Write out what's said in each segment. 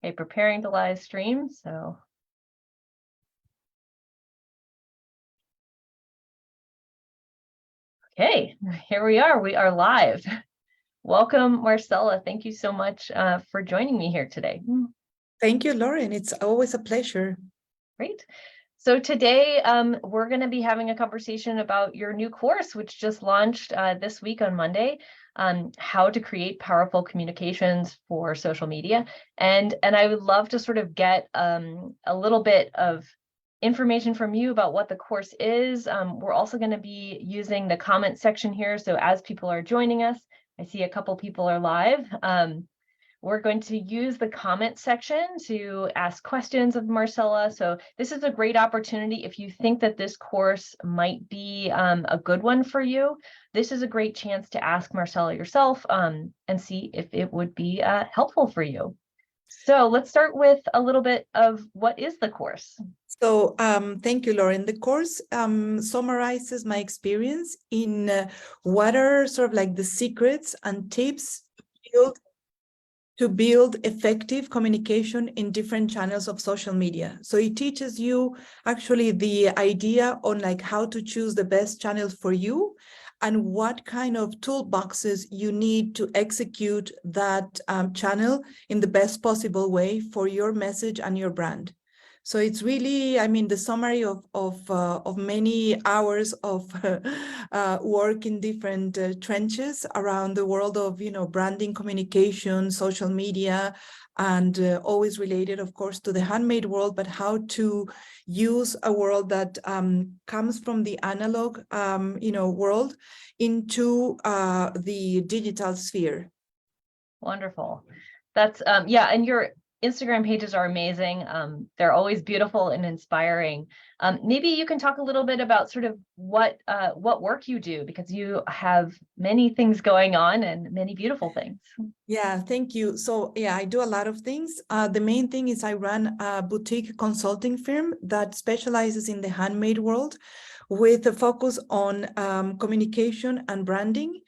Okay, preparing to live stream. So. Okay, here we are. We are live. Welcome, Marcella. Thank you so much for joining me here today. Thank you, Lauren. It's always a pleasure. Great. So today we're going to be having a conversation about your new course, which just launched this week on Monday, how to create powerful communications for social media. And I would love to sort of get a little bit of information from you about what the course is. We're also going to be using the comment section here. So as people are joining us, I see a couple people are live. We're going to use the comment section to ask questions of Marcella. So this is a great opportunity. If you think that this course might be a good one for you, this is a great chance to ask Marcella yourself and see if it would be helpful for you. So let's start with a little bit of what is the course. So thank you, Lauren. The course summarizes my experience in what are sort of like the secrets and tips to build effective communication in different channels of social media. So it teaches you actually the idea on like how to choose the best channels for you and what kind of toolboxes you need to execute that channel in the best possible way for your message and your brand. So it's really, I mean, the summary of many hours of work in different trenches around the world of, branding, communication, social media, and always related, of course, to the handmade world, but how to use a world that comes from the analog, world into the digital sphere. Wonderful. That's yeah, and your Instagram pages are amazing. They're always beautiful and inspiring. Maybe you can talk a little bit about sort of what work you do, because you have many things going on and many beautiful things. Yeah, thank you. So yeah, I do a lot of things. The main thing is I run a boutique consulting firm that specializes in the handmade world with a focus on communication and branding.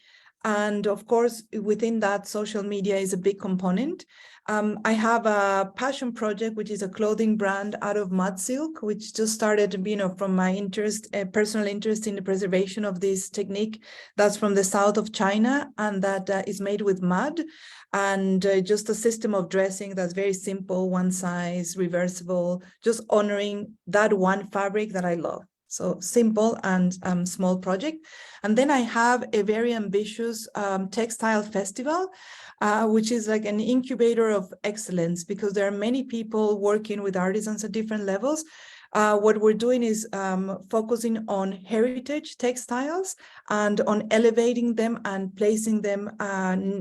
And of course, within that, social media is a big component. I have a passion project, which is a clothing brand out of mud silk, which just started, from my interest, personal interest in the preservation of this technique that's from the south of China, and that is made with mud, and just a system of dressing that's very simple, one size, reversible, just honoring that one fabric that I love. So simple and small project. And then I have a very ambitious textile festival, which is like an incubator of excellence, because there are many people working with artisans at different levels. What we're doing is focusing on heritage textiles and on elevating them and placing them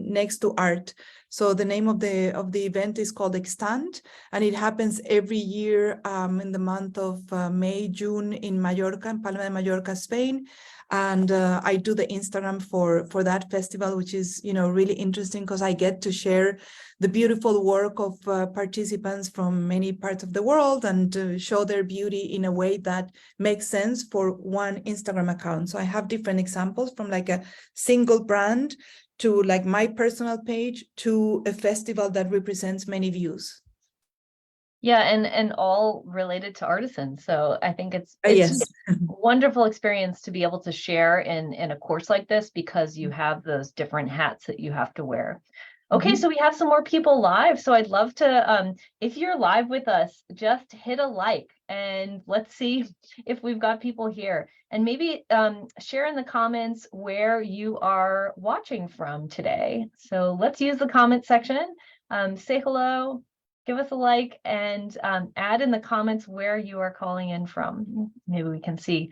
next to art. So the name of the event is called Extant, and it happens every year in the month of May, June in Mallorca, in Palma de Mallorca, Spain. And I do the Instagram for that festival, which is, really interesting because I get to share the beautiful work of participants from many parts of the world and show their beauty in a way that makes sense for one Instagram account. So I have different examples, from like a single brand to like my personal page to a festival that represents many views. Yeah, and all related to artisans. So I think it's yes. a wonderful experience to be able to share in a course like this, because you have those different hats that you have to wear. Okay, so we have some more people live. So I'd love to, if you're live with us, just hit a like and let's see if we've got people here. And maybe share in the comments where you are watching from today. So let's use the comment section. Say hello, give us a like, and add in the comments where you are calling in from. Maybe we can see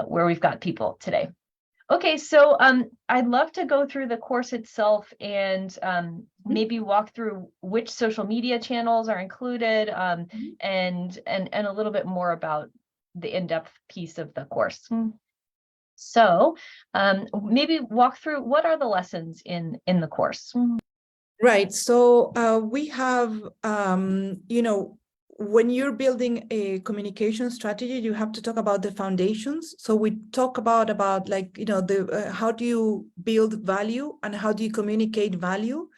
where we've got people today. Okay, so I'd love to go through the course itself and maybe walk through which social media channels are included, and a little bit more about the in-depth piece of the course. So maybe walk through what are the lessons in the course. Right. So we have, when you're building a communication strategy, you have to talk about the foundations. So we talk about like, how do you build value and how do you communicate value?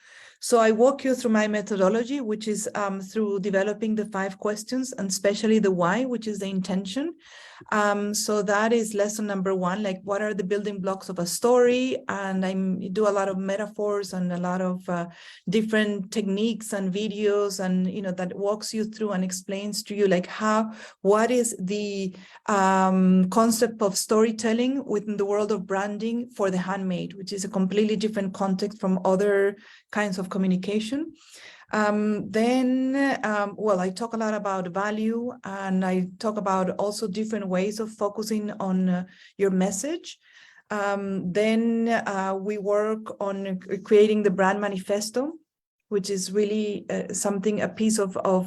So I walk you through my methodology, which is through developing the 5 questions, and especially the why, which is the intention. So that is lesson number 1, like what are the building blocks of a story? And I do a lot of metaphors and a lot of different techniques and videos, and that walks you through and explains to you like what is the concept of storytelling within the world of branding for the handmade, which is a completely different context from other kinds of communication. Well, I talk a lot about value, and I talk about also different ways of focusing on your message. Then we work on creating the brand manifesto, which is really a piece of a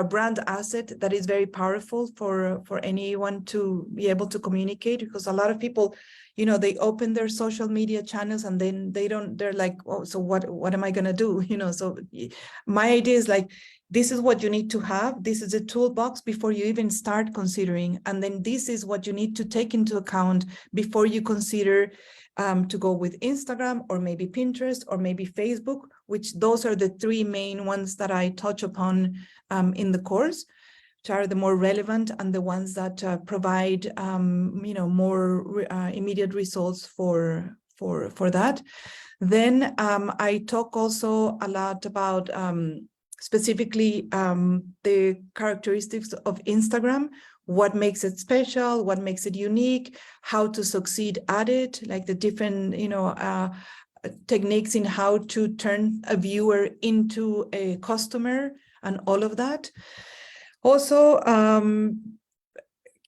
brand asset that is very powerful for anyone to be able to communicate, because a lot of people, they open their social media channels and then they're like, oh, so what am I going to do? So my idea is like, this is what you need to have. This is a toolbox before you even start considering. And then this is what you need to take into account before you consider to go with Instagram or maybe Pinterest or maybe Facebook, which those are the 3 main ones that I touch upon in the course, which are the more relevant and the ones that provide more immediate results for that. Then I talk also a lot about specifically the characteristics of Instagram, what makes it special, what makes it unique, how to succeed at it, like the different, techniques in how to turn a viewer into a customer and all of that. Also,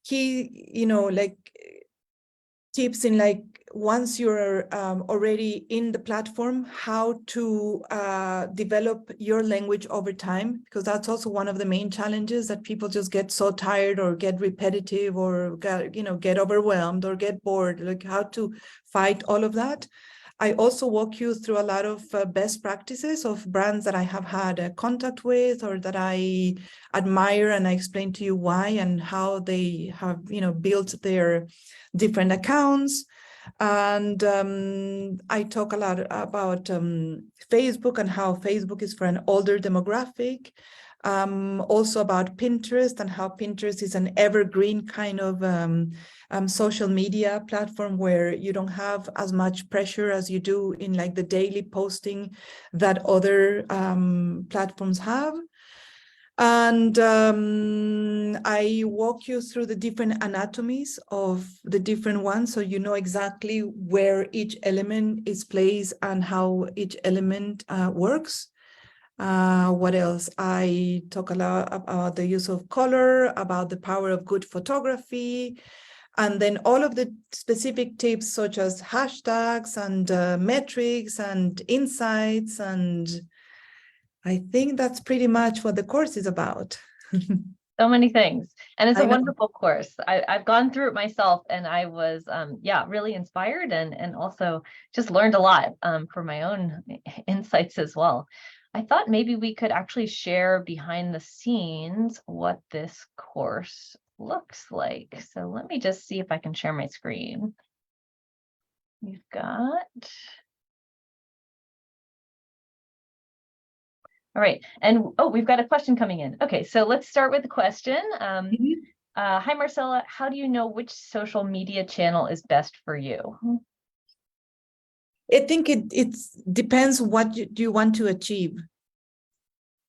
key, like tips in like, once you're already in the platform, how to develop your language over time, because that's also one of the main challenges, that people just get so tired or get repetitive or get overwhelmed or get bored, like how to fight all of that. I also walk you through a lot of best practices of brands that I have had contact with or that I admire, and I explain to you why and how they have built their different accounts. And I talk a lot about Facebook and how Facebook is for an older demographic. Also about Pinterest and how Pinterest is an evergreen kind of social media platform where you don't have as much pressure as you do in like the daily posting that other platforms have. And I walk you through the different anatomies of the different ones, so you know exactly where each element is placed and how each element works. What else? I talk a lot about the use of color, about the power of good photography, and then all of the specific tips such as hashtags and metrics and insights, and I think that's pretty much what the course is about. So many things. And it's I a know. wonderful course. I've gone through it myself, and I was, really inspired and also just learned a lot for my own insights as well. I thought maybe we could actually share behind the scenes what this course looks like. So let me just see if I can share my screen. We've got... All right. And we've got a question coming in. Okay, so let's start with the question. Hi, Marcella. How do you know which social media channel is best for you? I think it depends what you want to achieve.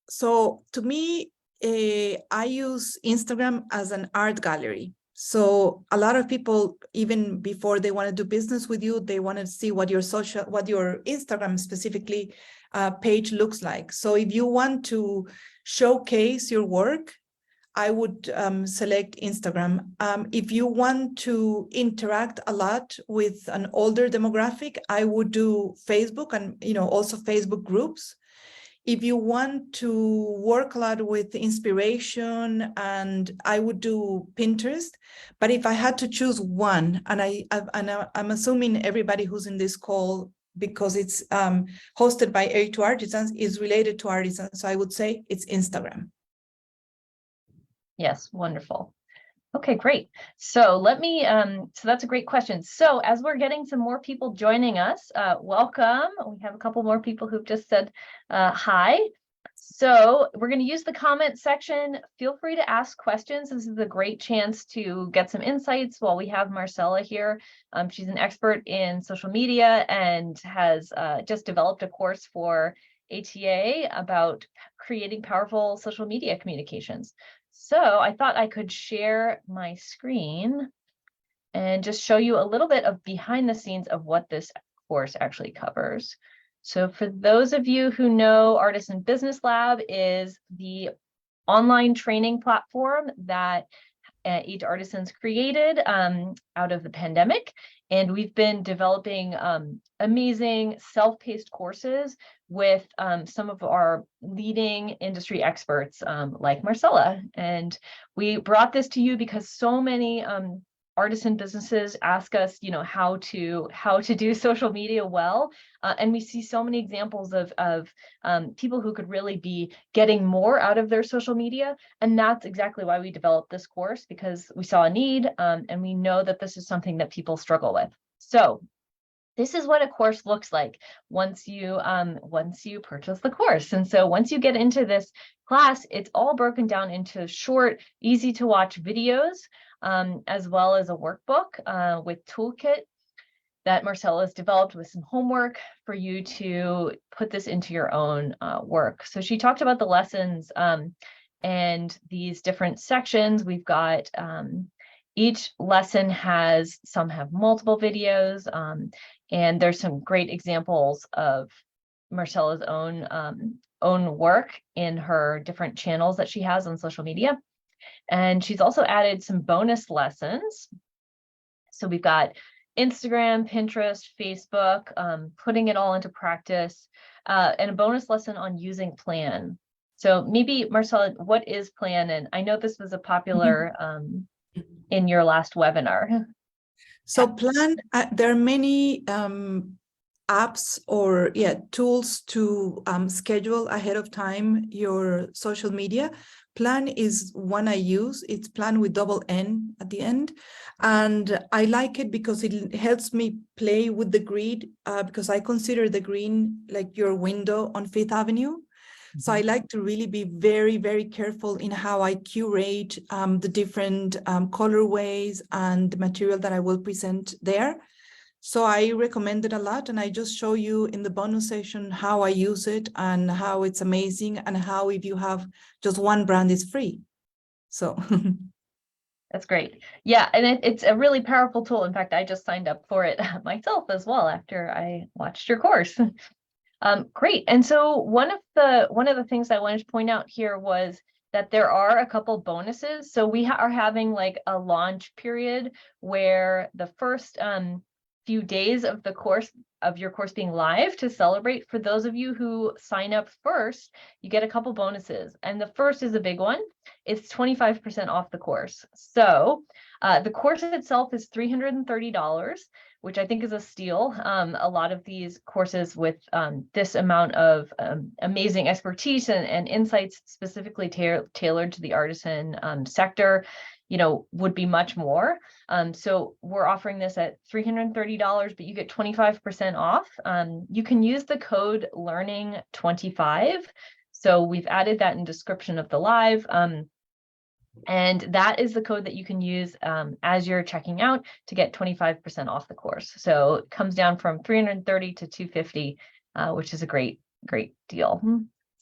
So to me, I use Instagram as an art gallery. So a lot of people, even before they want to do business with you, they want to see what your Instagram specifically page looks like. So if you want to showcase your work, I would select Instagram. If you want to interact a lot with an older demographic, I would do Facebook and also Facebook groups. If you want to work a lot with inspiration, and I would do Pinterest. But if I had to choose one, and I'm assuming everybody who's in this call, because it's hosted by A2 Artisans, is related to artisans, so I would say it's Instagram. Yes, wonderful. Okay, great. So let me, so that's a great question. So as we're getting some more people joining us, welcome. We have a couple more people who've just said hi. So we're going to use the comment section. Feel free to ask questions. This is a great chance to get some insights while we have Marcella here. She's an expert in social media and has just developed a course for ATA about creating powerful social media communications. So I thought I could share my screen and just show you a little bit of behind the scenes of what this course actually covers. So for those of you who know, Artisan Business Lab is the online training platform that Each Artisans created out of the pandemic. And we've been developing amazing self-paced courses with some of our leading industry experts like Marcella. And we brought this to you because so many artisan businesses ask us, you know, how to do social media well, and we see so many examples of people who could really be getting more out of their social media, and that's exactly why we developed this course, because we saw a need, and we know that this is something that people struggle with. So this is what a course looks like once you purchase the course. And so once you get into this class, it's all broken down into short, easy to watch videos, as well as a workbook with toolkit that Marcella has developed with some homework for you to put this into your own work. So she talked about the lessons and these different sections. We've got each lesson some have multiple videos, and there's some great examples of Marcella's own work in her different channels that she has on social media. And she's also added some bonus lessons. So we've got Instagram, Pinterest, Facebook, putting it all into practice, and a bonus lesson on using Plan. So maybe, Marcella, what is Plan? And I know this was a popular in your last webinar. So Plan, there are many apps or tools to schedule ahead of time your social media. Plan is one I use. It's Plan with double N at the end. And I like it because it helps me play with the grid, because I consider the green like your window on Fifth Avenue. So I like to really be very, very careful in how I curate the different colorways and the material that I will present there. So I recommend it a lot, and I just show you in the bonus session how I use it and how it's amazing, and how if you have just one brand, it's free. So That's great. Yeah, and it's a really powerful tool. In fact, I just signed up for it myself as well after I watched your course. Great. And so one of the things I wanted to point out here was that there are a couple bonuses. So we are having like a launch period where the first few days of your course being live, to celebrate, for those of you who sign up first, you get a couple bonuses. And the first is a big one. It's 25% off the course. So the course itself is $330, which I think is a steal. A lot of these courses with this amount of amazing expertise and insights specifically tailored to the artisan sector, you know, would be much more. So we're offering this at $330, but you get 25% off. You can use the code learning25. So we've added that in description of the live. And that is the code that you can use as you're checking out to get 25% off the course. So it comes down from $330 to $250, which is a great deal.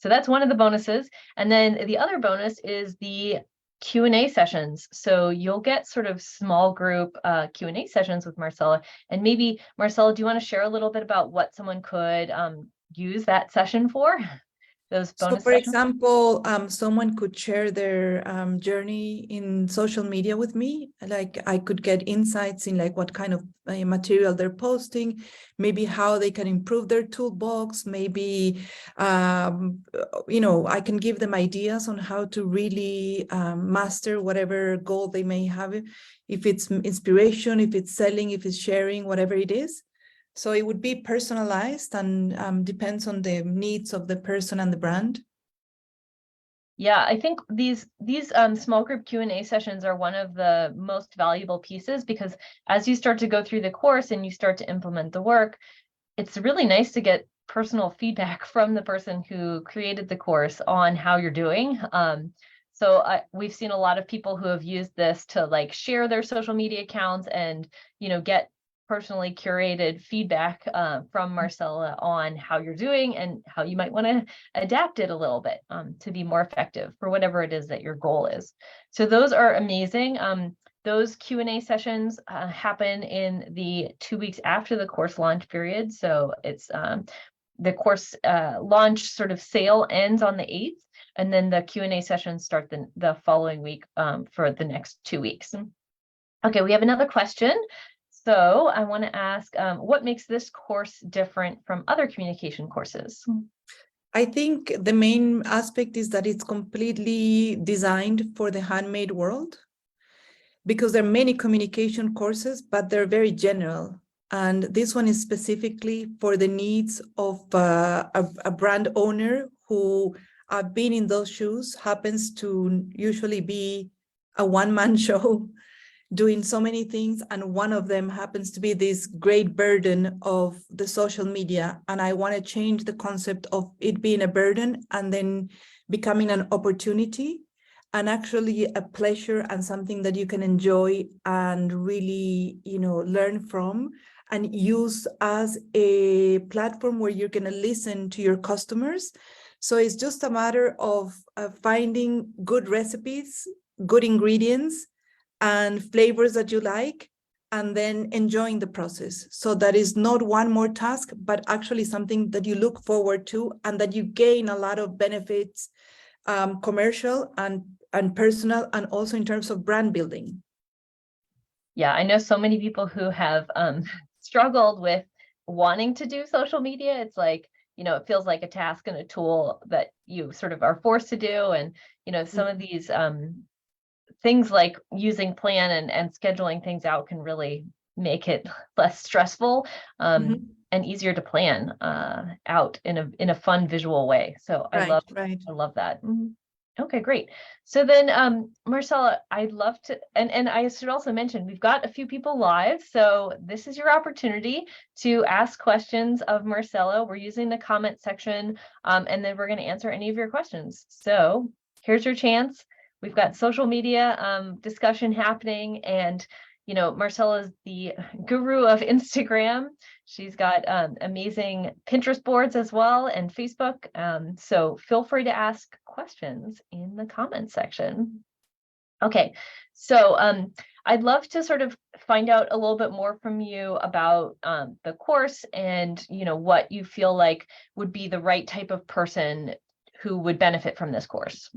So that's one of the bonuses. And then the other bonus is the Q&A sessions. So you'll get sort of small group Q&A sessions with Marcella. And maybe, Marcella, do you want to share a little bit about what someone could use that session for? Those bonus So for sessions? example, someone could share their journey in social media with me. Like I could get insights in like what kind of material they're posting, maybe how they can improve their toolbox, maybe, you know, I can give them ideas on how to really master whatever goal they may have, if it's inspiration, if it's selling, if it's sharing, whatever it is. So it would be personalized and depends on the needs of the person and the brand. Yeah, I think these small group Q&A sessions are one of the most valuable pieces, because as you start to go through the course and you start to implement the work, it's really nice to get personal feedback from the person who created the course on how you're doing. So we've seen a lot of people who have used this to like share their social media accounts and, get personally curated feedback from Marcella on how you're doing and how you might want to adapt it a little bit to be more effective for whatever it is that your goal is. So those are amazing. Those Q&A sessions happen in the 2 weeks after the course launch period. So it's the course launch sort of sale ends on the 8th, and then the Q&A sessions start the following week for the next 2 weeks. Okay, we have another question. So I want to ask, what makes this course different from other communication courses? I think the main aspect is that it's completely designed for the handmade world, because there are many communication courses, but they're very general. And this one is specifically for the needs of a brand owner who, been in those shoes, happens to usually be a one-man show doing so many things, and one of them happens to be this great burden of the social media. And I want to change the concept of it being a burden and then becoming an opportunity, and actually a pleasure and something that you can enjoy and really, learn from and use as a platform where you're going to listen to your customers. So it's just a matter of finding good recipes, good ingredients, and flavors that you like, and then enjoying the process. So that is not one more task, but actually something that you look forward to and that you gain a lot of benefits, commercial and personal, and also in terms of brand building. Yeah, I know so many people who have struggled with wanting to do social media. It's like, it feels like a task and a tool that you sort of are forced to do. And, some of these things like using plan and scheduling things out can really make it less stressful and easier to plan out in a fun visual way. So I love that. Okay, great. So then, Marcella, I'd love to, and I should also mention, we've got a few people live, so this is your opportunity to ask questions of Marcella. We're using the comment section, and then we're going to answer any of your questions. So here's your chance. We've got social media discussion happening, and Marcella is the guru of Instagram. She's got amazing Pinterest boards as well, and Facebook. So feel free to ask questions in the comment section. Okay, so I'd love to sort of find out a little bit more from you about the course and what you feel like would be the right type of person who would benefit from this course.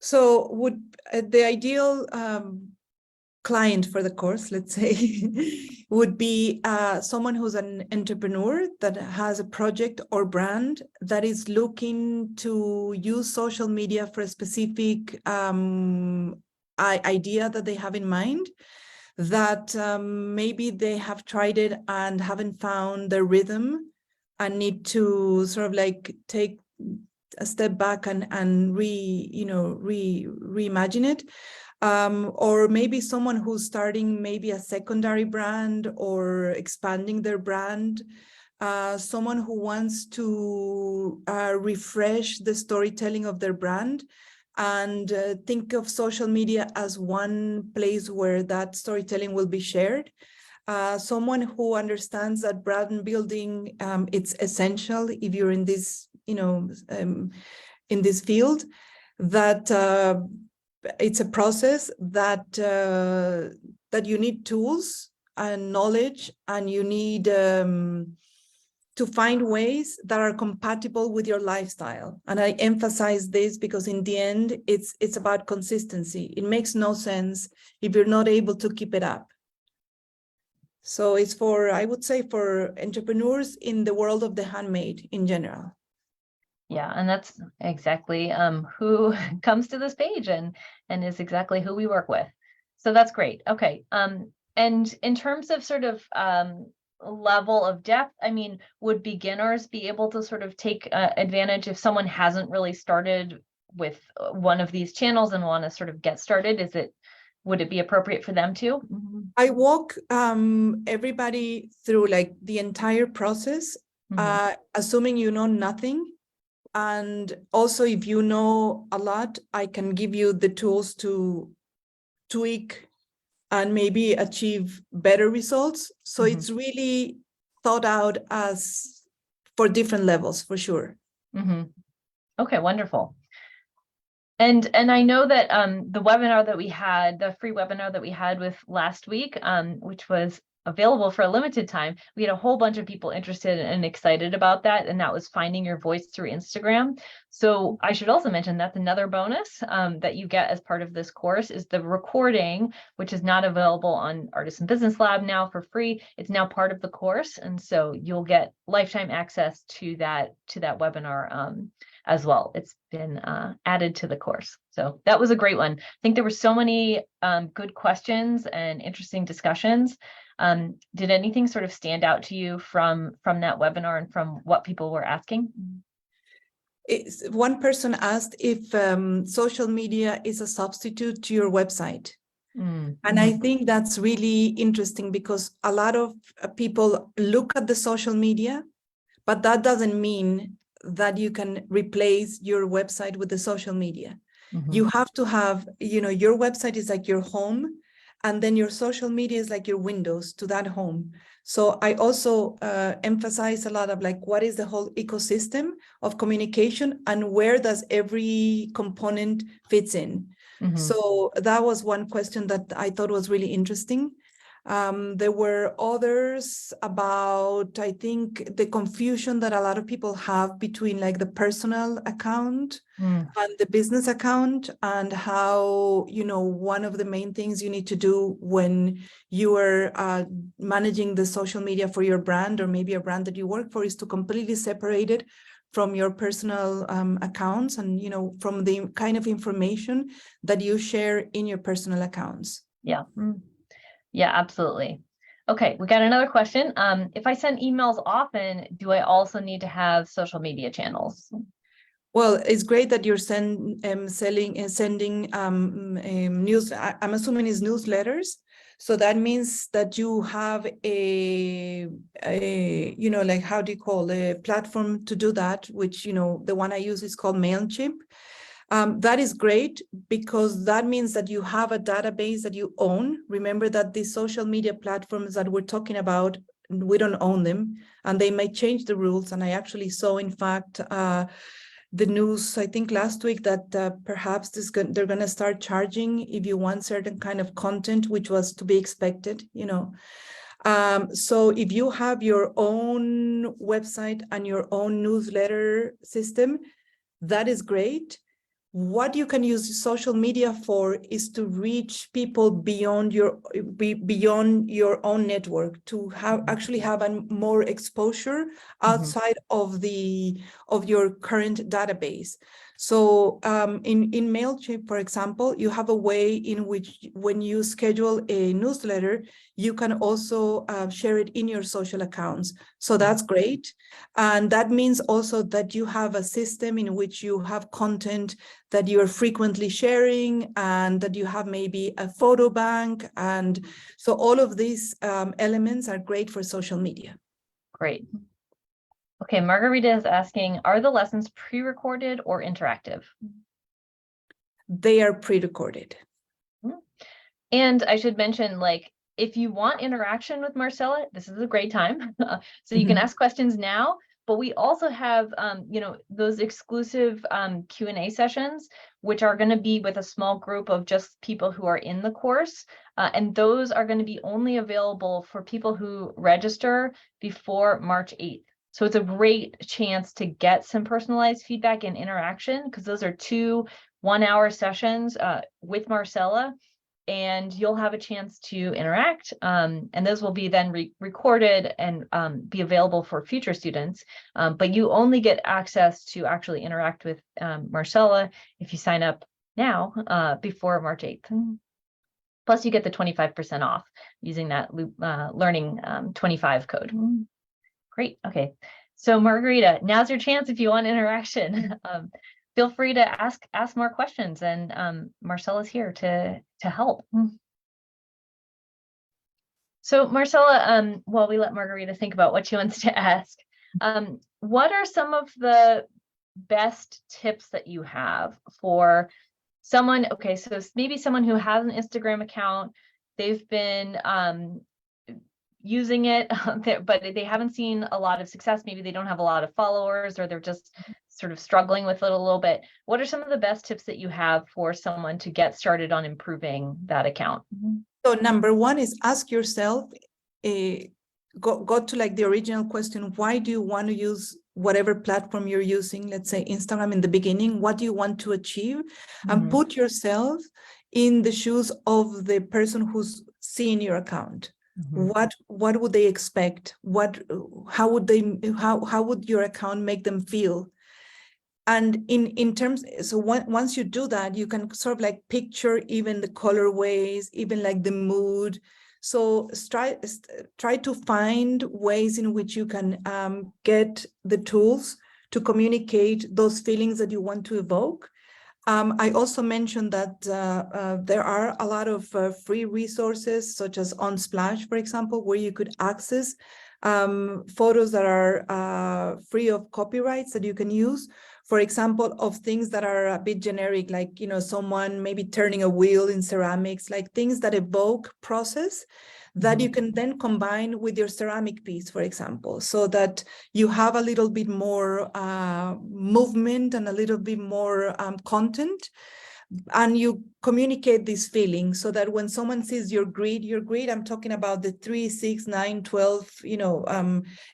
So would the ideal client for the course, let's say, would be someone who's an entrepreneur that has a project or brand that is looking to use social media for a specific idea that they have in mind, that maybe they have tried it and haven't found their rhythm and need to sort of like take a step back and reimagine it. Or maybe someone who's starting maybe a secondary brand or expanding their brand, someone who wants to refresh the storytelling of their brand and think of social media as one place where that storytelling will be shared. Someone who understands that brand building, it's essential if you're in this, in this field, that it's a process that that you need tools and knowledge, and you need to find ways that are compatible with your lifestyle. And I emphasize this because in the end, it's about consistency. It makes no sense if you're not able to keep it up. So it's for, I would say, for entrepreneurs in the world of the handmade in general. Yeah, and that's exactly who comes to this page and is exactly who we work with. So that's great. Okay. And in terms of sort of level of depth, I mean, would beginners be able to sort of take advantage if someone hasn't really started one of these channels and want to sort of get started, would it be appropriate for them too? I walk everybody through like the entire process, assuming you know nothing. And also, if you know a lot, I can give you the tools to tweak and maybe achieve better results. So it's really thought out as for different levels, for sure. Okay, wonderful. And I know that the webinar that we had, the free webinar that we had with last week, which was available for a limited time, we had a whole bunch of people interested and excited about that, and that was finding your voice through Instagram. So I should also mention that's another bonus that you get as part of this course is the recording, which is not available on Artisan Business Lab now for free. It's now part of the course, and so you'll get lifetime access to that webinar as well. It's been added to the course. So that was a great one. I think there were so many good questions and interesting discussions. Did anything sort of stand out to you from that webinar and from what people were asking? One person asked if social media is a substitute to your website. And I think that's really interesting because a lot of people look at the social media, but that doesn't mean that you can replace your website with the social media. You have to have, your website is like your home, and then your social media is like your windows to that home. So I also emphasize a lot of like, what is the whole ecosystem of communication and where does every component fits in? So that was one question that I thought was really interesting. There were others about, I think, the confusion that a lot of people have between like the personal account and the business account, and how, one of the main things you need to do when you are managing the social media for your brand or maybe a brand that you work for is to completely separate it from your personal accounts and, from the kind of information that you share in your personal accounts. Yeah. Yeah, absolutely. Okay, we got another question. If I send emails often, do I also need to have social media channels? Well, it's great that you're sending news. I'm assuming it's newsletters. So that means that you have a like, how do you call a platform to do that, which, the one I use is called MailChimp. That is great because that means that you have a database that you own. Remember that these social media platforms that we're talking about, we don't own them, and they may change the rules. And I actually saw, in fact, the news, I think last week, that perhaps they're going to start charging if you want certain kind of content, which was to be expected, So if you have your own website and your own newsletter system, that is great. What you can use social media for is to reach people beyond your own network, to actually have a more exposure outside of your current database. So in MailChimp, for example, you have a way in which when you schedule a newsletter, you can also share it in your social accounts. So that's great. And that means also that you have a system in which you have content that you are frequently sharing, and that you have maybe a photo bank. And so all of these elements are great for social media. Great. Okay, Margarita is asking, are the lessons pre-recorded or interactive? They are pre-recorded. And I should mention, like, if you want interaction with Marcella, this is a great time. So you can ask questions now, but we also have, those exclusive Q&A sessions, which are going to be with a small group of just people who are in the course. And those are going to be only available for people who register before March 8th. So it's a great chance to get some personalized feedback and interaction, because those are 2 one-hour sessions with Marcella, and you'll have a chance to interact. And those will be then recorded and be available for future students. But you only get access to actually interact with Marcella if you sign up now before March 8th. Plus you get the 25% off using that Learning 25 code. Great. Okay. So Margarita, now's your chance if you want interaction. feel free to ask more questions, and Marcella's here to help. So Marcella, while we let Margarita think about what she wants to ask, what are some of the best tips that you have for someone? Okay, so maybe someone who has an Instagram account, they've been using it, but they haven't seen a lot of success. Maybe they don't have a lot of followers, or they're just sort of struggling with it a little bit. What are some of the best tips that you have for someone to get started on improving that account? So number one is ask yourself, go to like the original question, why do you want to use whatever platform you're using? Let's say Instagram in the beginning, what do you want to achieve? And put yourself in the shoes of the person who's seeing your account. What would they expect? How would your account make them feel? And in terms, so once you do that, you can sort of like picture even the colorways, even like the mood. So try to find ways in which you can get the tools to communicate those feelings that you want to evoke. I also mentioned that there are a lot of free resources, such as Unsplash, for example, where you could access photos that are free of copyrights that you can use. For example, of things that are a bit generic, like, someone maybe turning a wheel in ceramics, like things that evoke process that you can then combine with your ceramic piece, for example, so that you have a little bit more movement and a little bit more content, and you communicate this feeling so that when someone sees your grid, I'm talking about the 3, 6, 9, 12,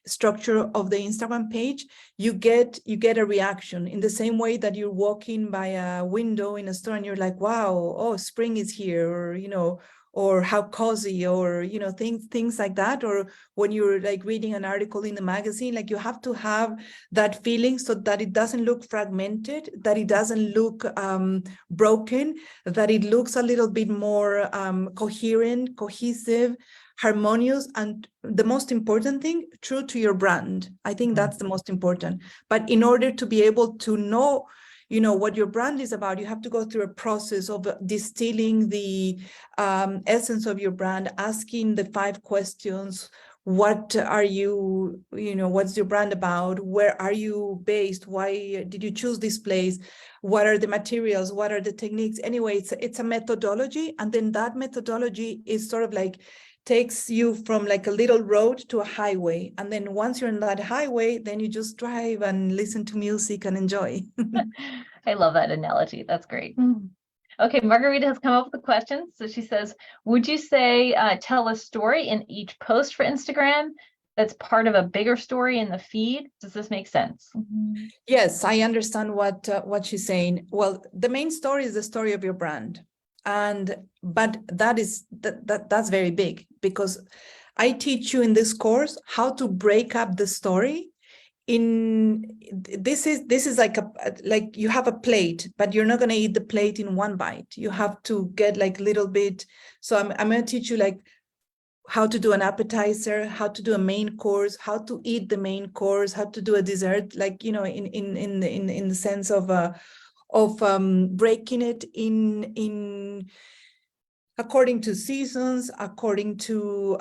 structure of the Instagram page, you get a reaction in the same way that you're walking by a window in a store and you're like, wow, oh, spring is here, or how cozy, or things like that. Or when you're like reading an article in the magazine, like you have to have that feeling so that it doesn't look fragmented, that it doesn't look broken, that it looks a little bit more coherent, cohesive, harmonious, and the most important thing, true to your brand. I think that's the most important. But in order to be able to know what your brand is about, you have to go through a process of distilling the essence of your brand, asking the 5 questions. What are you, what's your brand about? Where are you based? Why did you choose this place? What are the materials? What are the techniques? Anyway, it's a methodology. And then that methodology is sort of like takes you from like a little road to a highway. And then once you're in that highway, then you just drive and listen to music and enjoy. I love that analogy. That's great. Okay, Margarita has come up with a question. So she says, would you say tell a story in each post for Instagram that's part of a bigger story in the feed? Does this make sense? Yes, I understand what she's saying. Well, the main story is the story of your brand. But that's very big, because I teach you in this course how to break up the story. This is like you have a plate, but you're not going to eat the plate in one bite. You have to get like little bit. So I'm going to teach you like how to do an appetizer, how to do a main course, how to eat the main course, how to do a dessert, like in the sense of breaking it in according to seasons, according to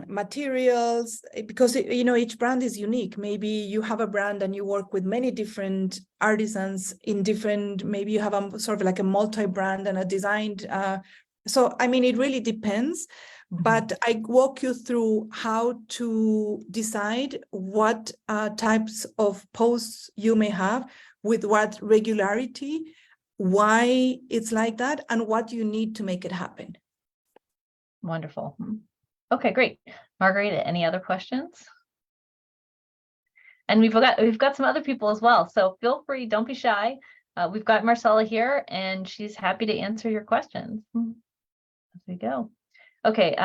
materials, because each brand is unique. Maybe you have a brand and you work with many different artisans in different, maybe you have a sort of like a multi-brand and a designed, so I mean, it really depends. But I walk you through how to decide what types of posts you may have, with what regularity, why it's like that, and what you need to make it happen. Wonderful. Okay, great. Margarita, any other questions? And we've got some other people as well, so feel free, don't be shy. We've got Marcella here, and she's happy to answer your questions. There we go. Okay,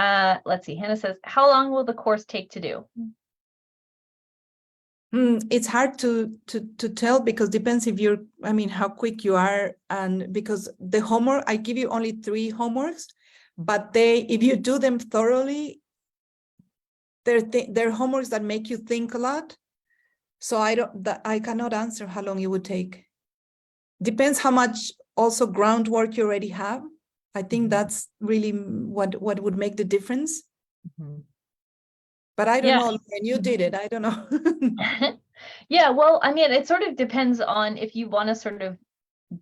let's see. Hannah says, how long will the course take to do? It's hard to tell, because depends if how quick you are, and because the homework, I give you only 3 homeworks, but if you do them thoroughly, they're homeworks that make you think a lot. So I cannot answer how long it would take. depends how much also groundwork you already have. I think that's really what would make the difference. But I don't know, Lauren, you did it. I don't know. Yeah, well, I mean, it sort of depends on if you want to sort of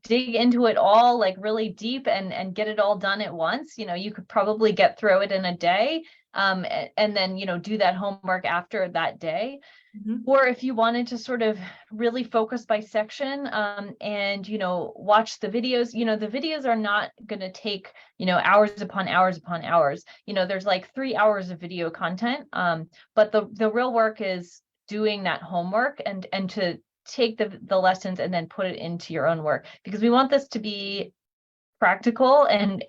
dig into it all like really deep and get it all done at once. You could probably get through it in a day, and then do that homework after that day. Or if you wanted to sort of really focus by section, and watch the videos. The videos are not going to take hours upon hours upon hours. There's like 3 hours of video content, but the real work is doing that homework and to take the lessons and then put it into your own work, because we want this to be practical and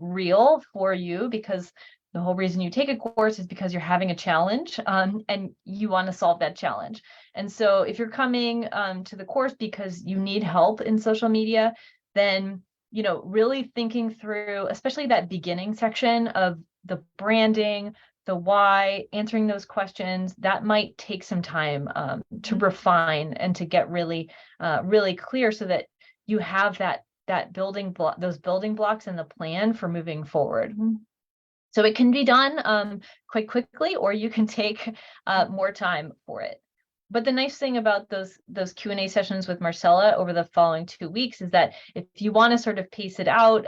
real for you, because the whole reason you take a course is because you're having a challenge, and you want to solve that challenge. And so if you're coming to the course because you need help in social media, then really thinking through, especially that beginning section of the branding, the why, answering those questions, that might take some time to refine and to get really clear, so that you have that building block, those building blocks in the plan for moving forward. So it can be done quite quickly, or you can take more time for it. But the nice thing about those Q&A sessions with Marcella over the following 2 weeks is that if you want to sort of pace it out,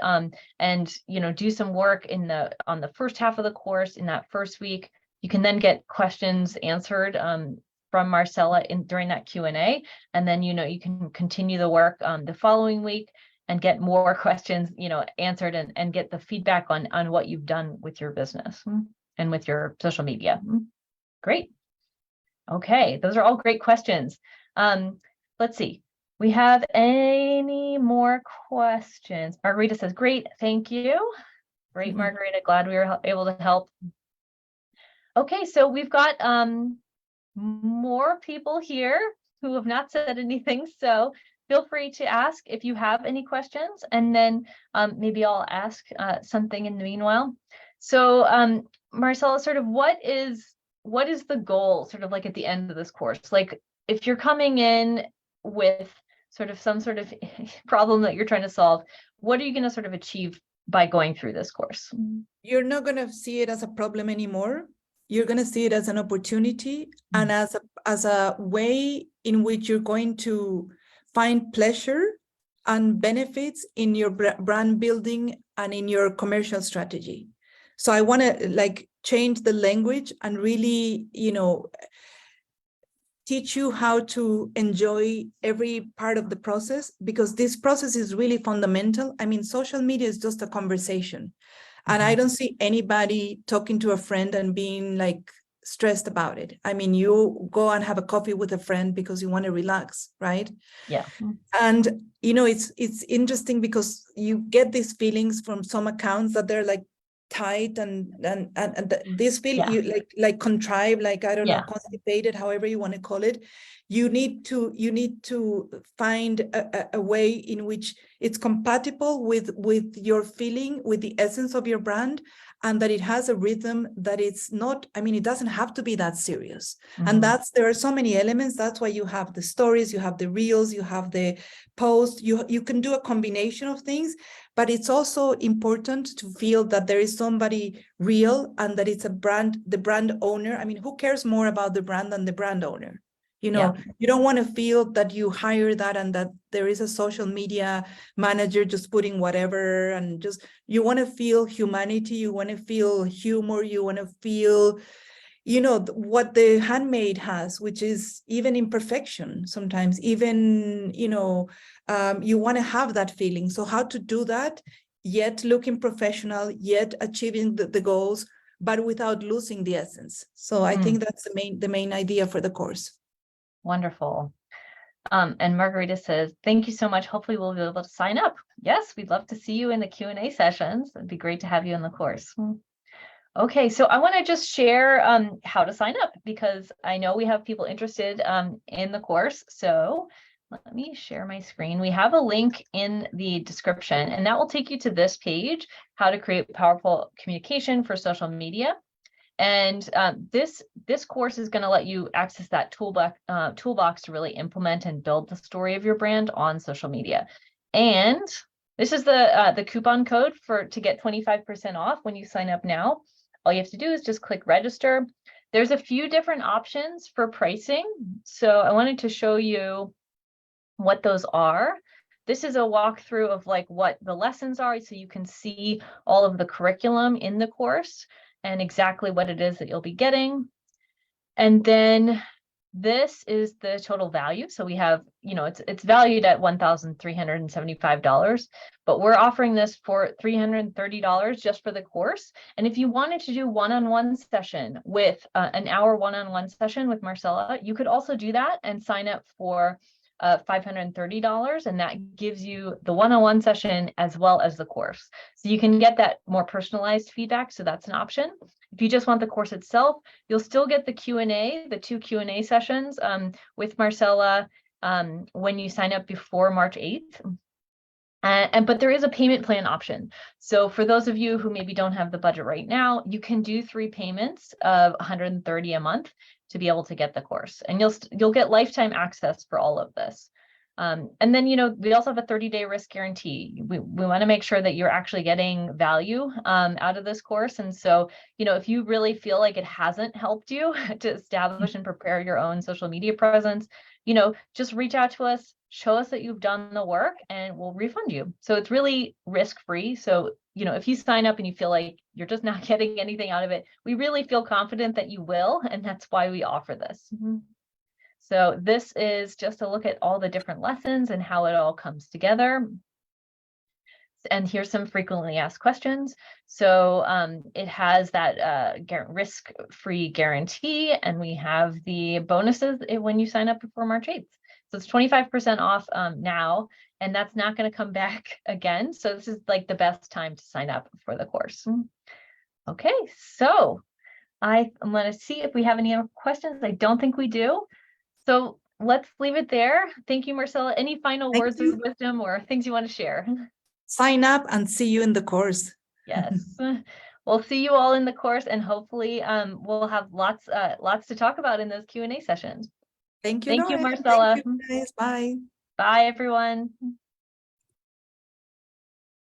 and do some work on the first half of the course in that first week, you can then get questions answered from Marcella during that Q&A, and then you can continue the work the following week and get more questions answered, and get the feedback on what you've done with your business and with your social media. Great. Okay, those are all great questions. Let's see. We have any more questions? Margarita says, great, thank you. Great, Margarita, glad we were able to help. Okay, so we've got more people here who have not said anything, so feel free to ask if you have any questions, and then maybe I'll ask something in the meanwhile. So Marcella, sort of what is the goal, sort of like at the end of this course? Like if you're coming in with sort of some sort of problem that you're trying to solve, what are you going to sort of achieve by going through this course? You're not going to see it as a problem anymore. You're going to see it as an opportunity, and as a way in which you're going to find pleasure and benefits in your brand building and in your commercial strategy. So I want to like change the language and really, teach you how to enjoy every part of the process, because this process is really fundamental. I mean, social media is just a conversation, and I don't see anybody talking to a friend and being like stressed about it. I mean, you go and have a coffee with a friend because you want to relax, right? Yeah. And it's interesting because you get these feelings from some accounts that they're like tight and this feel you like contrived, like I don't know, constipated, however you want to call it. You need to find a way in which it's compatible with your feeling, with the essence of your brand, and that it has a rhythm that it's not, I mean, it doesn't have to be that serious. And there are so many elements. That's why you have the stories, you have the reels, you have the post, you can do a combination of things, but it's also important to feel that there is somebody real and that it's the brand owner. I mean, who cares more about the brand than the brand owner? You don't want to feel that you hire that and that there is a social media manager just putting whatever, and just, you want to feel humanity, you want to feel humor, you want to feel, what the handmade has, which is even imperfection sometimes, even, you want to have that feeling. So how to do that, yet looking professional, yet achieving the goals, but without losing the essence. So I think that's the main idea for the course. Wonderful. And Margarita says, thank you so much. Hopefully we'll be able to sign up. Yes, we'd love to see you in the Q&A sessions. It'd be great to have you in the course. Okay, so I want to just share how to sign up, because I know we have people interested in the course. So let me share my screen. We have a link in the description, and that will take you to this page, how to create powerful communication for social media. And this course is going to let you access that toolbox to really implement and build the story of your brand on social media. And this is the coupon code to get 25% off when you sign up now. All you have to do is just click register. There's a few different options for pricing. So I wanted to show you what those are. This is a walkthrough of like what the lessons are, so you can see all of the curriculum in the course and exactly what it is that you'll be getting. And then this is the total value. So we have, it's valued at $1,375, but we're offering this for $330 just for the course. And if you wanted to do one-on-one session with an hour one-on-one session with Marcella, you could also do that and sign up for $530, and that gives you the one-on-one session as well as the course. So you can get that more personalized feedback. So that's an option. If you just want the course itself, you'll still get the Q&A, the 2 Q&A sessions with Marcella when you sign up before March 8th. But there is a payment plan option. So for those of you who maybe don't have the budget right now, you can do 3 payments of $130 a month to be able to get the course, and you'll get lifetime access for all of this. And then, we also have a 30-day risk guarantee. We want to make sure that you're actually getting value out of this course. And so, if you really feel like it hasn't helped you to establish and prepare your own social media presence, just reach out to us, show us that you've done the work, and we'll refund you. So it's really risk-free. So, if you sign up and you feel like you're just not getting anything out of it, we really feel confident that you will, and that's why we offer this. So this is just a look at all the different lessons and how it all comes together. And here's some frequently asked questions. So it has that risk-free guarantee, and we have the bonuses when you sign up before March 8th. So it's 25% off now, and that's not going to come back again. So this is like the best time to sign up for the course. Okay, so I'm going to see if we have any other questions. I don't think we do. So let's leave it there. Thank you, Marcella. Any final words of wisdom or things you want to share? Sign up and see you in the course. Yes. We'll see you all in the course, and hopefully we'll have lots to talk about in those Q&A sessions. Thank you, Thank you, Lauren. Marcella. Thank you, guys. Bye. Bye, everyone.